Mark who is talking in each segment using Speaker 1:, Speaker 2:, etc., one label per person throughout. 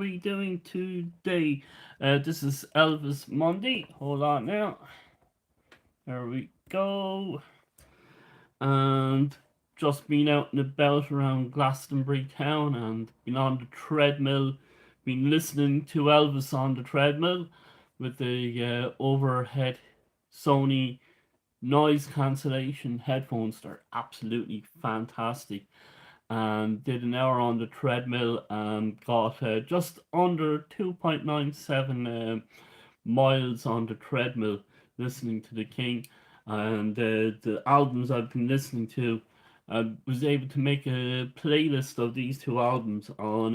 Speaker 1: we doing today? This is Elvis Monday. Hold on now. There we go. And just been out and about around Glastonbury town and been on the treadmill. Been listening to Elvis on the treadmill with the overhead Sony noise cancellation headphones. They're absolutely fantastic. And did an hour on the treadmill and got just under 2.97 miles on the treadmill listening to the King. And the albums I've been listening to, I was able to make a playlist of these two albums on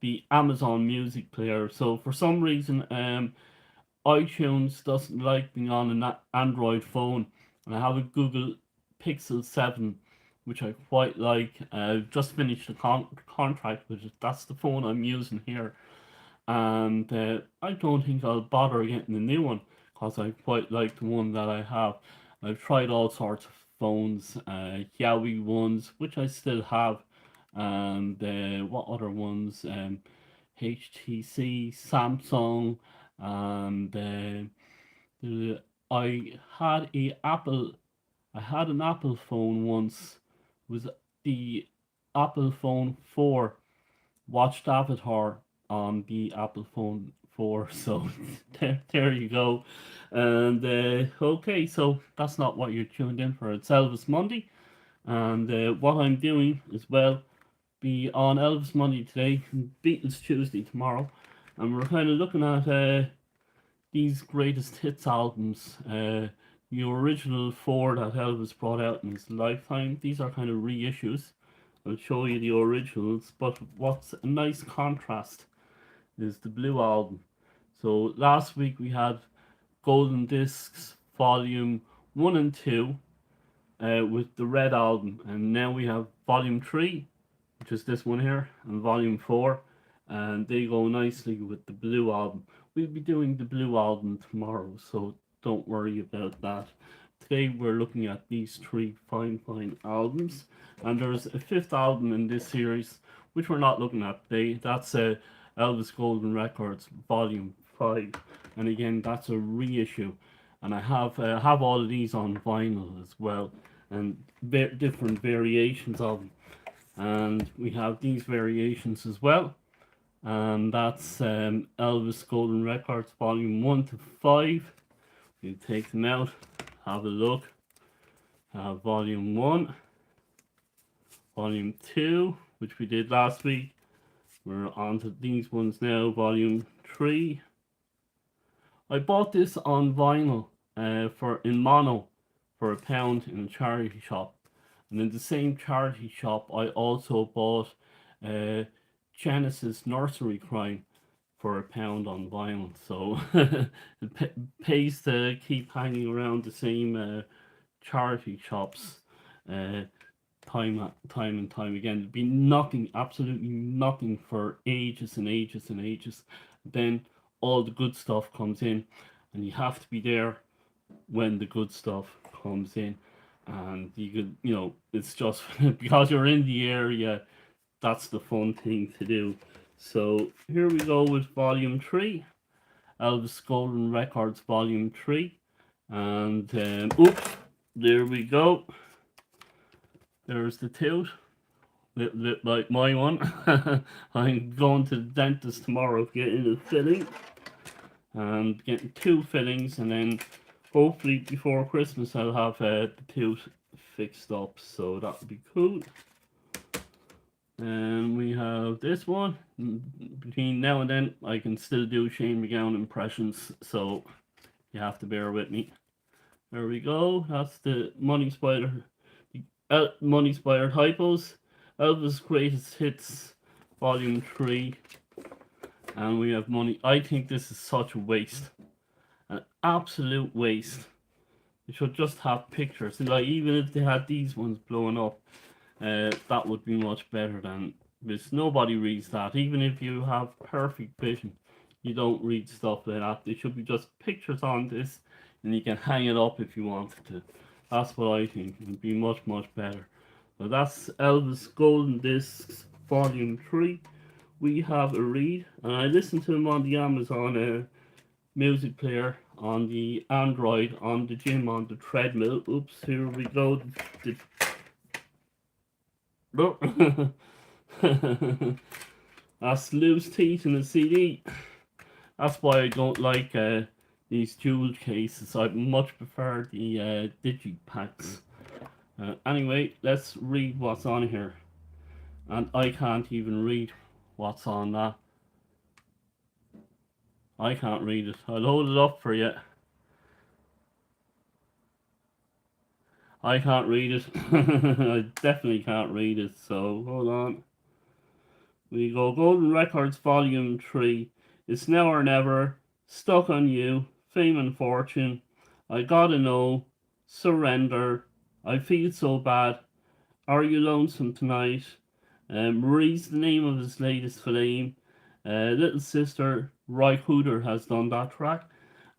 Speaker 1: the Amazon Music player. So for some reason, iTunes doesn't like being on an Android phone, and I have a Google Pixel 7, which I quite like. I've just finished a contract with it. That's the phone I'm using here, and I don't think I'll bother getting a new one because I quite like the one that I have. I've tried all sorts of phones, Huawei ones, which I still have, and what other ones? HTC, Samsung, and I had a Apple. I had an Apple phone once. It was the Apple phone 4. Watched Avatar on the Apple phone 4. So there you go. And okay, so that's not what you're tuned in for. It's Elvis Monday, and what I'm doing as well be on Elvis Monday today, Beatles Tuesday tomorrow, and we're kind of looking at these greatest hits albums. The original 4 that Elvis brought out in his lifetime. These are kind of reissues. I'll show you the originals, but what's a nice contrast is the Blue album. So last week we had Golden Discs Volume 1 and 2 with the Red album, and now we have Volume 3, which is this one here, and Volume 4, and they go nicely with the Blue album. We'll be doing the Blue album tomorrow, so don't worry about that. Today we're looking at these 3 fine albums, and there's a 5th album in this series, which we're not looking at today. That's Elvis Golden Records Volume 5, and again, that's a reissue. And I have all of these on vinyl as well, and different variations of them. And we have these variations as well, and that's Elvis Golden Records Volume 1 to 5. You take them out, have a look. Volume 1, Volume 2, which we did last week. We're on to these ones now, Volume 3. I bought this on vinyl in mono for £1 in a charity shop. And in the same charity shop, I also bought Genesis Nursery Crime for £1 on vinyl. So it pays to keep hanging around the same charity shops time and time again. There'd be nothing, absolutely nothing for ages and ages and ages. Then all the good stuff comes in, and you have to be there when the good stuff comes in. And you could, it's just because you're in the area, that's the fun thing to do. So here we go with Volume 3, Elvis Golden Records Volume 3. And oops, there we go. There's the tooth, like my one. I'm going to the dentist tomorrow getting a filling. And getting 2 fillings, and then hopefully before Christmas I'll have the tooth fixed up, so that would be cool. And we have this one. Between now and then I can still do Shane MacGowan impressions, so you have to bear with me. There we go. That's the Money Spider Typos, Elvis Greatest Hits Volume 3. And we have Money. I think this is such a waste. An absolute waste. They should just have pictures. Like, even if they had these ones blowing up, that would be much better than this. Nobody reads that. Even if you have perfect vision, you don't read stuff like that. There should be just pictures on this, and you can hang it up if you wanted to. That's what I think. It would be much better. So that's Elvis Golden Discs Volume 3 we have a read, and I listened to him on the Amazon music player, on the Android, on the gym, on the treadmill. Oops, here we go. That's loose teeth in the CD. That's why I don't like these jewel cases. I much prefer the digipacks. Anyway, let's read what's on here. And I can't even read what's on that. I can't read it. I'll hold it up for you. I can't read it. I definitely can't read it. So hold on. We go Golden Records Volume 3. It's now or never. Stuck on you. Fame and fortune. I gotta know. Surrender. I feel so bad. Are you lonesome tonight? Marie's the name of his latest film. Little Sister, Roy Hooter has done that track.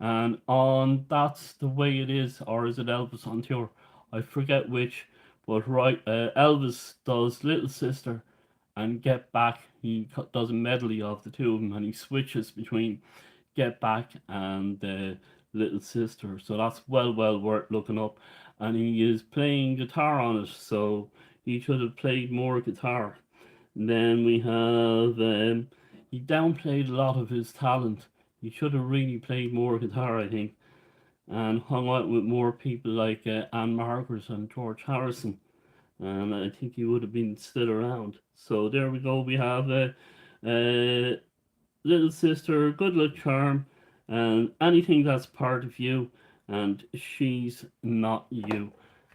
Speaker 1: And on That's the Way It Is, or is it Elvis on tour? I forget which, but Elvis does Little Sister and Get Back. He does a medley of the two of them, and he switches between Get Back and Little Sister. So that's well worth looking up. And he is playing guitar on it, so he should have played more guitar. And then we have he downplayed a lot of his talent. He should have really played more guitar, I think, and hung out with more people like Anne Margaret and George Harrison. And I think he would have been still around. So there we go. We have uh, Little Sister, Good Luck Charm, and Anything That's Part of You, and She's Not You.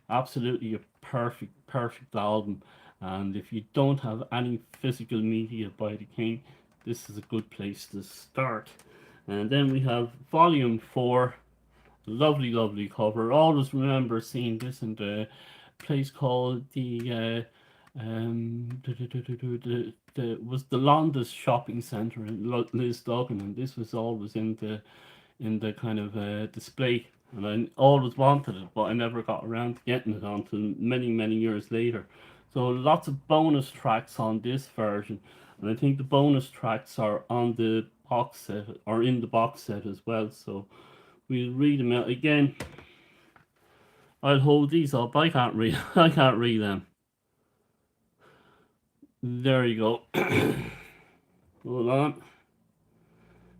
Speaker 1: Absolutely a perfect album. And if you don't have any physical media by the King, this is a good place to start. And then we have Volume 4. Lovely cover. Always remember seeing this in the place called was the Londis shopping centre in Lisdoggin, and this was always in the kind of display, and I always wanted it, but I never got around to getting it until many years later. So lots of bonus tracks on this version, and I think the bonus tracks are on the box set or in the box set as well. So we'll read them out again. I'll hold these up. I can't read. I can't read them. There you go. Hold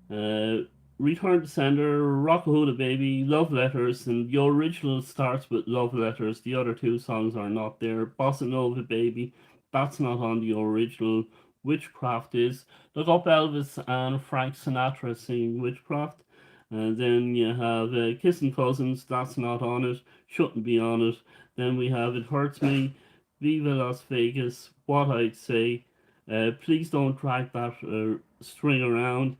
Speaker 1: on. Return to Sender, Rockahula Baby, Love Letters, and the original starts with Love Letters. The other two songs are not there. Bossa Nova Baby, that's not on the original. Witchcraft is. Look up Elvis and Frank Sinatra singing Witchcraft. And then you have Kissing Cousins, that's not on it, shouldn't be on it. Then we have It Hurts Me, Viva Las Vegas, What I'd Say, Please Don't Drag That String Around,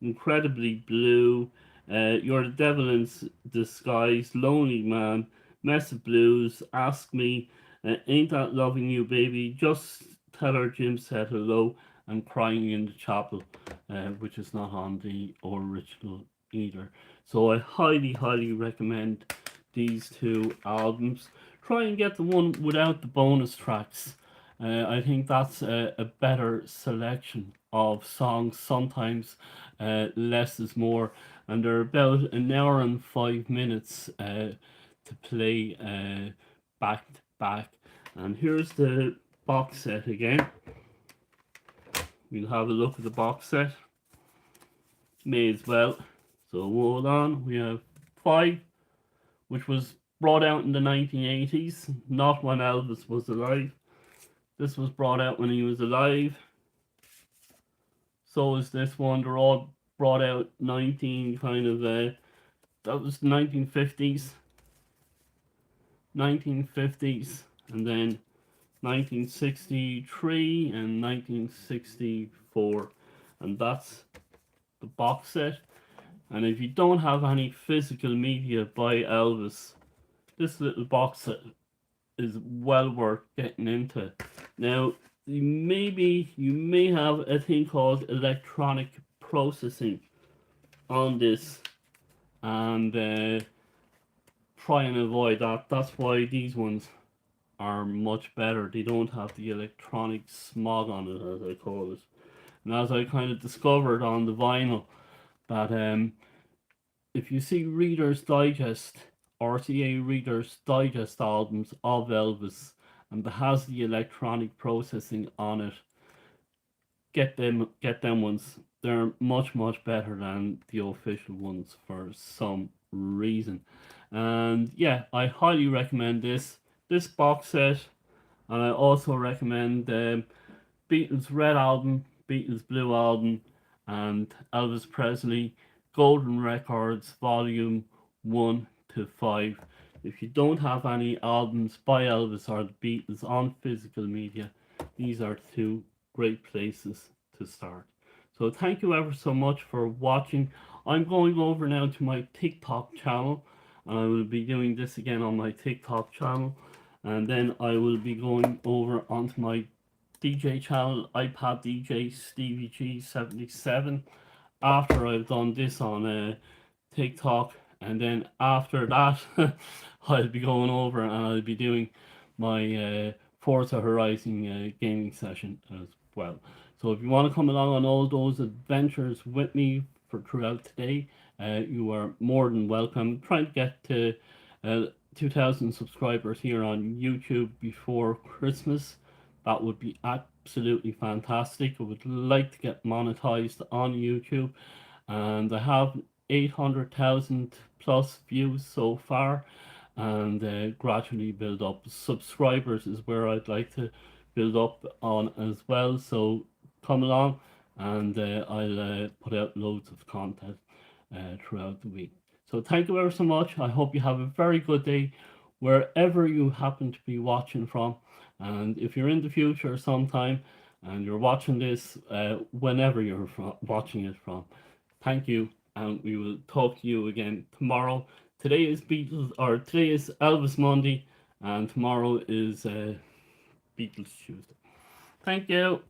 Speaker 1: Incredibly Blue, You're the Devil in Disguise, Lonely Man, Mess of Blues, Ask Me, Ain't That Loving You Baby, Just Tell Her Jim Said Hello, and Crying in the Chapel, which is not on the original either. So I highly recommend these two albums. Try and get the one without the bonus tracks. I think that's a better selection of songs. Sometimes less is more, and they're about an hour and 5 minutes to play back to back. And here's the box set again. We'll have a look at the box set. May as well. So hold on. We have 5, which was brought out in the 1980s, not when Elvis was alive. This was brought out when he was alive. So is this one. They're all brought out 19 kind of that was 1950s, and then 1963 and 1964, and that's the box set. And if you don't have any physical media by Elvis, this little box set is well worth getting into. Now, you may have a thing called electronic processing on this, and try and avoid that. That's why these ones are much better. They don't have the electronic smog on it, as I call it. And as I kind of discovered on the vinyl, that if you see Reader's Digest, RCA Reader's Digest albums of Elvis, and that has the electronic processing on it, get them ones. They're much better than the official ones for some reason. And yeah, I highly recommend this box set, and I also recommend Beatles Red Album, Beatles Blue Album, and Elvis Presley Golden Records Volume 1 to 5. If you don't have any albums by Elvis or the Beatles on physical media, these are two great places to start. So thank you ever so much for watching. I'm going over now to my TikTok channel, and I will be doing this again on my TikTok channel, and then I will be going over onto my DJ channel, iPad DJ Stevie G77, after I've done this on TikTok, and then after that, I'll be going over and I'll be doing my Forza Horizon gaming session as well. So if you want to come along on all those adventures with me for throughout today, you are more than welcome. I'm trying to get to 2,000 subscribers here on YouTube before Christmas. That would be absolutely fantastic. I would like to get monetized on YouTube, and I have 800,000 plus views so far, and gradually build up. Subscribers is where I'd like to build up on as well. So come along, and I'll put out loads of content throughout the week. So thank you ever so much. I hope you have a very good day wherever you happen to be watching from. And if you're in the future sometime and you're watching this, whenever you're watching it from, thank you, and we will talk to you again tomorrow. Today is Elvis Monday, and tomorrow is Beatles Tuesday. Thank you.